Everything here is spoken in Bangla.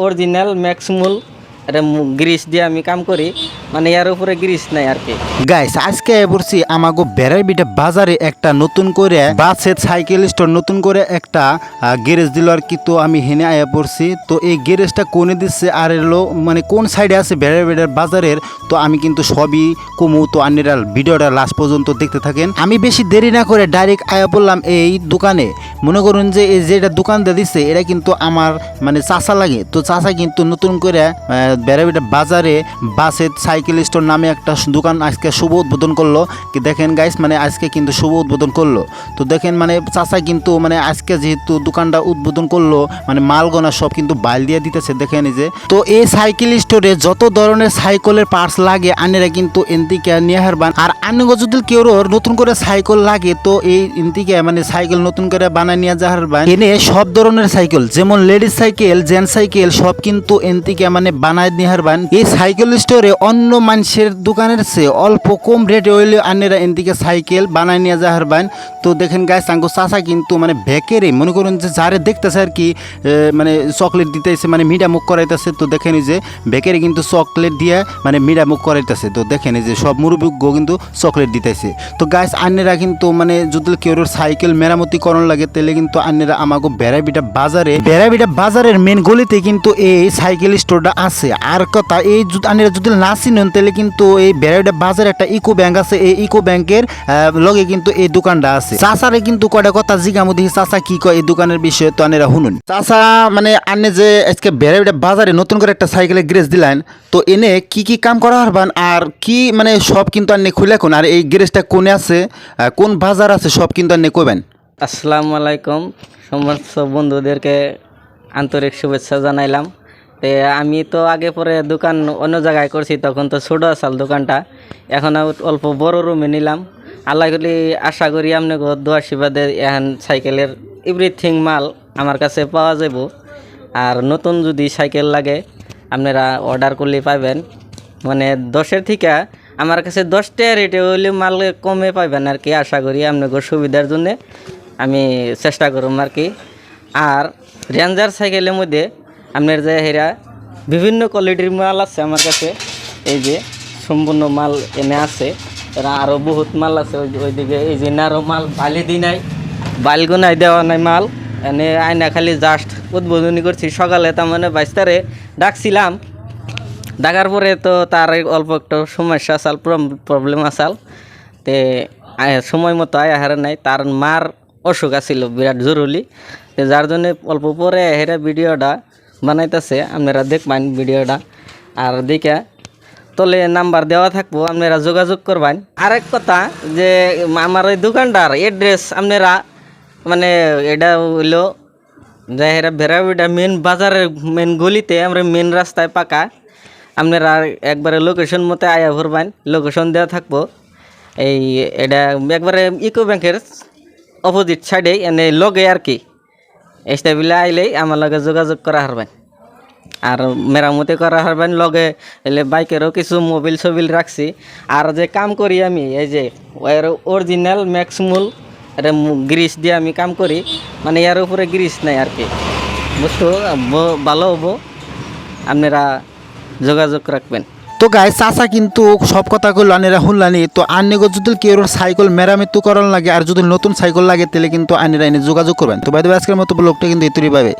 অরিজিনাল ম্যাক্সমুল এটা গ্রিস দিয়ে আমি কাম করি, মানে এর উপরে গ্রিস নাই আর কি। গাইস আজকে পড়ছি আমাগো বেড়াইবিটা বাজারে একটা নতুন করে বাসের সাইকেল স্টোর নতুন করে একটা গ্যারেজ দিল আর কি। তো আমি হেনে আয়া পড়ছি, তো এই গ্যারেজটা কোনে দিচ্ছে আর এলো মানে কোন সাইডে আছে বেড়াইবিটার বাজারের, তো আমি কিন্তু সবই কমু। তো আপনারা ভিডিওটা লাস্ট পর্যন্ত দেখতে থাকেন। আমি বেশি দেরি না করে ডাইরেক্ট আয়া পড়লাম এই দোকানে। মনে করুন যে এই যেটা দোকান দিয়ে দিচ্ছে এটা কিন্তু আমার মানে চাচা লাগে। তো চাচা কিন্তু নতুন করে বেড়াইবিটা বাজারে বাসের সাইকেল স্টোর নামে একটা দোকান আজকে শুভ উদ্বোধন করলো। কি দেখেন গাইস, মানে আজকে কিন্তু শুভ উদ্বোধন করলো। তো দেখেন মানে চাচা কিন্তু মানে আজকে যেহেতু দোকানটা উদ্বোধন করলো, মানে মালগোনা সব কিন্তু বাইল দিয়ে দিতেছে দেখেন এই যে। তো এই সাইকেল স্টোরে যত ধরনের সাইকেলের পার্টস লাগে আনেরা কিন্তু এনতিকে নিয়ে হারবান। আর আনগো যদি কেউ নতুন করে সাইকেল লাগে তো এই এনতিকে মানে সাইকেল নতুন করে বানায় নিয়ে যা হারবান। এনে সব ধরনের সাইকেল যেমন লেডিস সাইকেল জেন্টস সাইকেল সব কিন্তু এনতিকে মানে বানায় নিয়ে হারবান। এই সাইকেল স্টোরে অন্য মানুষের দোকানের চেয়ে অল্প কম রেটে হইলে আনেরা এনদিকে সাইকেল বানায় নিয়ে যা হারবান। তো দেখেন গাইস আঙ্গো চাচা কিন্তু মানে বেকেরে মনে করুন যে যারে দেখতেছে আর কি মানে চকলেট দিতেছে, মানে মিঠা মুখ করাইতেছে। তো দেখেন যে বেকেরে কিন্তু চকলেট দিয়ে মানে মিঠা মুখ করাইতেছে। তো দেখেন যে সব মুরব্বিজ্ঞ কিন্তু চকলেট দিতেছে। তো গাইস আন্নেরা কিন্তু মানে যদি কেউ সাইকেল মেরামতি করণ লাগে তাহলে কিন্তু আন্নেরা আমাকে বেড়াইবিটা বাজারের মেন গলিতে কিন্তু এই সাইকেল স্টোরটা আছে। আর কথা এই আন্নেরা যদি না চিনেন তাহলে কিন্তু এই বেড়াইবিটা বাজারে একটা ইকো ব্যাংক আছে, এই ইকো ব্যাংকের লগে কিন্তু এই দোকানটা আছে। চাচারে কিন্তু কয়টা কথা জিজ্ঞামু দেখি চাচা কি কয় এই দোকানের বিষয়ে। তো আনেরা শুনুন। চাচা মানে আন্নে যে আজকে বেড়াইবিটা বাজারে নতুন করে একটা সাইকেলের গ্যারেজ দিলেন, তো এনে কি কি কাম করা হারবান আর কি মানে সব কিন্তু আন্নে খুলে কোন আর এই গ্যারেজটা কোনে আছে কোন বাজার আছে সব কিন্তু আন্নে কইবেন। আসসালামু আলাইকুম, সমস্ত বন্ধুদেরকে আন্তরিক শুভেচ্ছা জানাইলাম। তো আমি তো আগে পরে দোকান অন্য জায়গায় করছি, তখন তো ছোটো আসাল দোকানটা, এখন অল্প বড় রুমে নিলাম। আল্লাহ করি আশা করি আপনাকে দোয়া আশীর্বাদে এখন সাইকেলের এভরিথিং মাল আমার কাছে পাওয়া যাব। আর নতুন যদি সাইকেল লাগে আপনারা অর্ডার করলে পাবেন, মানে 10-এর থেকে আমার কাছে 10টা রেটে হইলে মাল কমে পাবেন আর কি। আশা করি আপনাদের সুবিধার জন্যে আমি চেষ্টা করুম আর কি। আর রেঞ্জার সাইকেলের মধ্যে আপনার যে হেরা বিভিন্ন কোয়ালিটির মাল আছে আমার কাছে, এই যে সম্পূর্ণ মাল এনে আছে। এরা আরও বহুত মাল আছে ওইদিকে, এই যে আরও মাল বালি দি নাই, বালগুনাই দেওয়া নাই মাল এনে আয়না খালি জাস্ট উদ্বোধনী করছি সকালে। তার মানে 22 তারিখে ডাকছিলাম, ডাকার পরে তো তার অল্প একটু সমস্যা আসাল, প্রবলেম আসাল, তে সময় মতো আয় হারে নাই। তার মার অসুখ আছিল বিরাট জরুরি, তো যার জন্য অল্প পরে হেরা ভিডিওটা বানাইতেছে, আপনারা দেখবেন ভিডিওটা। আর দেখে তলে নাম্বার দেওয়া থাকবো, আপনারা যোগাযোগ করবেন। আরেক কথা যে আমার ওই দোকানটার এড্রেস আপনারা মানে এটা হইলো যে হেরা ভেরাবিটা মেন বাজারের মেন গলিতে, আমরা মেন রাস্তায় পাকা। আপনারা একবারে লোকেশন মতো আয়া ভরবেন, লোকেশন দেওয়া থাকবো। এই এটা একবারে ইকো ব্যাংকের অপোজিট সাইডে এনে লগে আর কি। এইসবগুলো আইলেই আমার লগে যোগাযোগ করা হারবেন আর মেরামতি করা হারবেন। লগে এলে বাইকেরও কিছু মোবিল সোবিল রাখছি। আর যে কাম করি আমি এই যে অরিজিনাল ম্যাক্সমুল এটা গ্রিস দিয়ে আমি কাম করি, মানে এর উপরে গ্রিস নাই আর কি। বুঝতো ভালো হবো, আপনারা যোগাযোগ রাখবেন। তো গাইস চাচা কিন্তু সব কথা কইল আনেরা শুনলানি। তো আন্নেগো যদি কেউ সাইকেল মেরামতি করার লাগে আর যদি নতুন সাইকেল লাগে তাহলে কিন্তু আনেরা এনে যোগাযোগ করবেন। তো বাইরে আজকের মতো ব্লগটা কিন্তু এতই পাবে।